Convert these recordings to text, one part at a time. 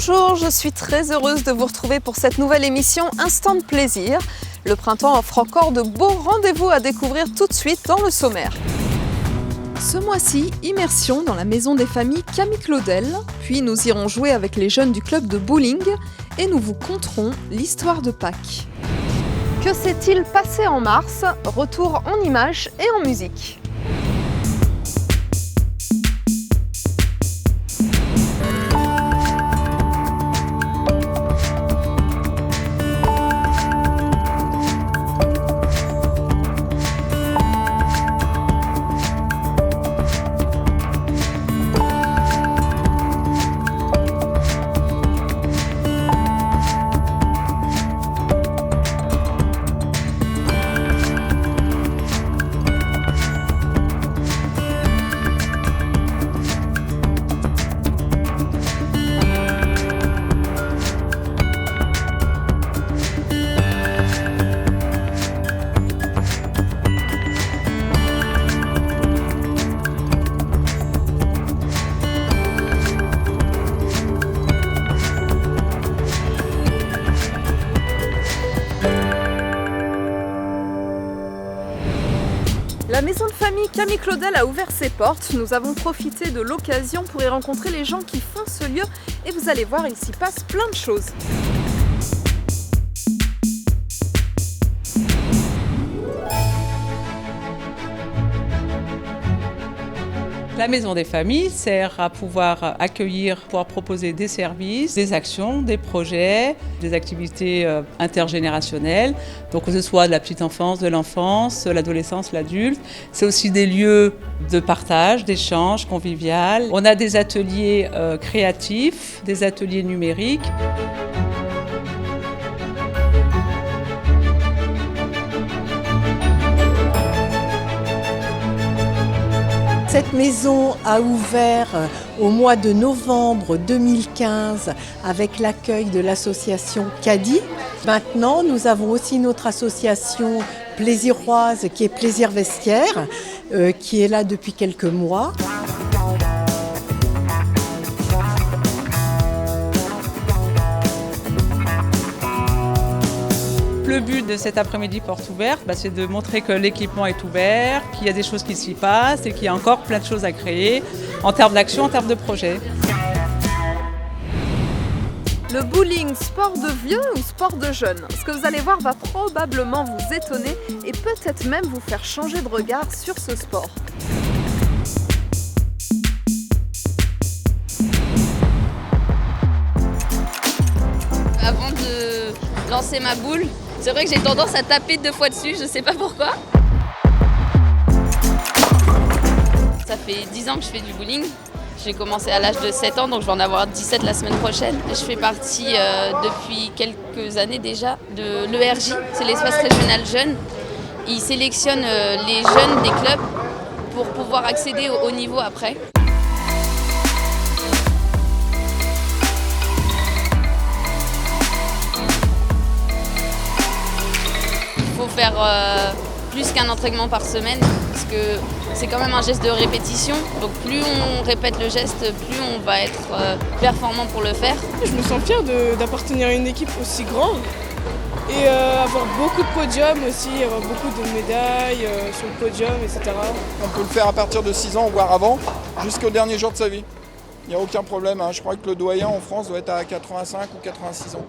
Bonjour, je suis très heureuse de vous retrouver pour cette nouvelle émission Instant de plaisir. Le printemps offre encore de beaux rendez-vous à découvrir tout de suite dans le sommaire. Ce mois-ci, immersion dans la maison des familles Camille Claudel, puis nous irons jouer avec les jeunes du club de bowling et nous vous conterons l'histoire de Pâques. Que s'est-il passé en mars? Retour en images et en musique. La maison de famille Camille Claudel a ouvert ses portes. Nous avons profité de l'occasion pour y rencontrer les gens qui font ce lieu et vous allez voir, il s'y passe plein de choses. La maison des familles sert à pouvoir accueillir, pouvoir proposer des services, des actions, des projets, des activités intergénérationnelles. Donc que ce soit de la petite enfance, de l'enfance, l'adolescence, l'adulte. C'est aussi des lieux de partage, d'échange convivial. On a des ateliers créatifs, des ateliers numériques. Cette maison a ouvert au mois de novembre 2015 avec l'accueil de l'association CADI. Maintenant, nous avons aussi notre association plaisiroise qui est Plaisir Vestiaire, qui est là depuis quelques mois. Le but de cet après-midi porte ouverte, c'est de montrer que l'équipement est ouvert, qu'il y a des choses qui s'y passent et qu'il y a encore plein de choses à créer en termes d'action, en termes de projet. Le bowling, sport de vieux ou sport de jeunes? Ce que vous allez voir va probablement vous étonner et peut-être même vous faire changer de regard sur ce sport. Avant de lancer ma boule, c'est vrai que j'ai tendance à taper 2 fois dessus, je sais pas pourquoi. Ça fait 10 ans que je fais du bowling. J'ai commencé à l'âge de 7 ans, donc je vais en avoir 17 la semaine prochaine. Je fais partie depuis quelques années déjà de l'ERJ, c'est l'espace régional jeune. Ils sélectionnent les jeunes des clubs pour pouvoir accéder au haut niveau après. Il faut faire plus qu'un entraînement par semaine parce que c'est quand même un geste de répétition. Donc plus on répète le geste, plus on va être performant pour le faire. Je me sens fière d'appartenir à une équipe aussi grande et avoir beaucoup de podiums aussi, avoir beaucoup de médailles sur le podium, etc. On peut le faire à partir de 6 ans, voire avant, jusqu'au dernier jour de sa vie. Il n'y a aucun problème. Je crois que le doyen en France doit être à 85 ou 86 ans.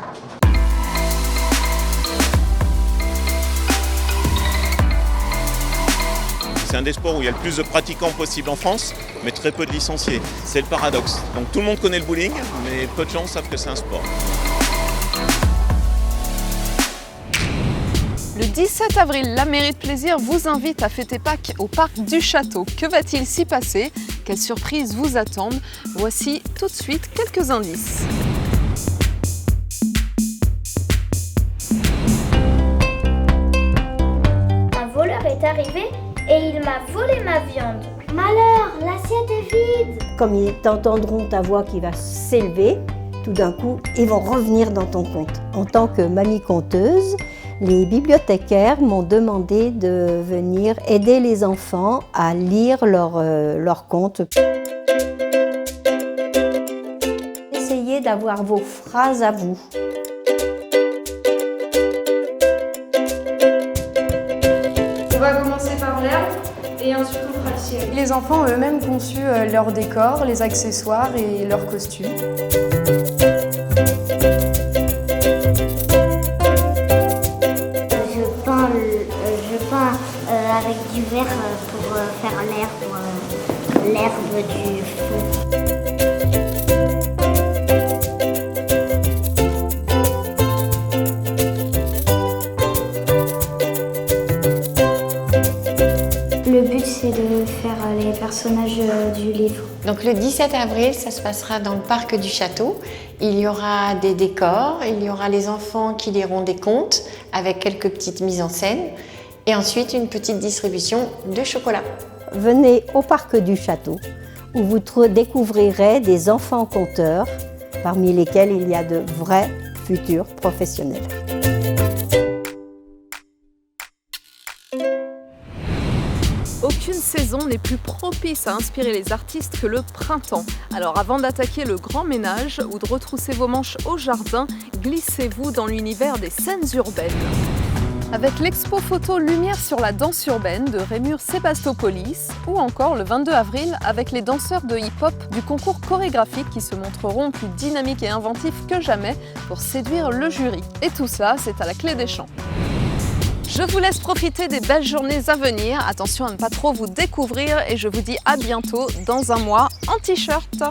C'est un des sports où il y a le plus de pratiquants possible en France, mais très peu de licenciés. C'est le paradoxe. Donc tout le monde connaît le bowling, mais peu de gens savent que c'est un sport. Le 17 avril, la mairie de Plaisir vous invite à fêter Pâques au parc du Château. Que va-t-il s'y passer? Quelles surprises vous attendent? Voici tout de suite quelques indices. Un voleur est arrivé et il m'a volé ma viande. Malheur, l'assiette est vide. Comme ils entendront ta voix qui va s'élever, tout d'un coup, ils vont revenir dans ton compte. En tant que mamie conteuse, les bibliothécaires m'ont demandé de venir aider les enfants à lire leur conte. Essayer d'avoir vos phrases à vous. On va commencer par l'herbe et ensuite on fera le ciel. Les enfants ont eux-mêmes conçu leur décor, les accessoires et leurs costumes. Je peins avec du verre pour faire l'herbe du feu. Le but, c'est de faire les personnages du livre. Donc le 17 avril, ça se passera dans le parc du château. Il y aura des décors, il y aura les enfants qui liront des contes avec quelques petites mises en scène et ensuite une petite distribution de chocolat. Venez au parc du château où vous découvrirez des enfants conteurs parmi lesquels il y a de vrais futurs professionnels. Aucune saison n'est plus propice à inspirer les artistes que le printemps. Alors avant d'attaquer le grand ménage ou de retrousser vos manches au jardin, glissez-vous dans l'univers des scènes urbaines. Avec l'expo photo Lumière sur la danse urbaine de Rémur Sébastopoulos ou encore le 22 avril avec les danseurs de hip-hop du concours chorégraphique qui se montreront plus dynamiques et inventifs que jamais pour séduire le jury. Et tout ça, c'est à la Clé des Champs. Je vous laisse profiter des belles journées à venir. Attention à ne pas trop vous découvrir et je vous dis à bientôt dans un mois en t-shirt.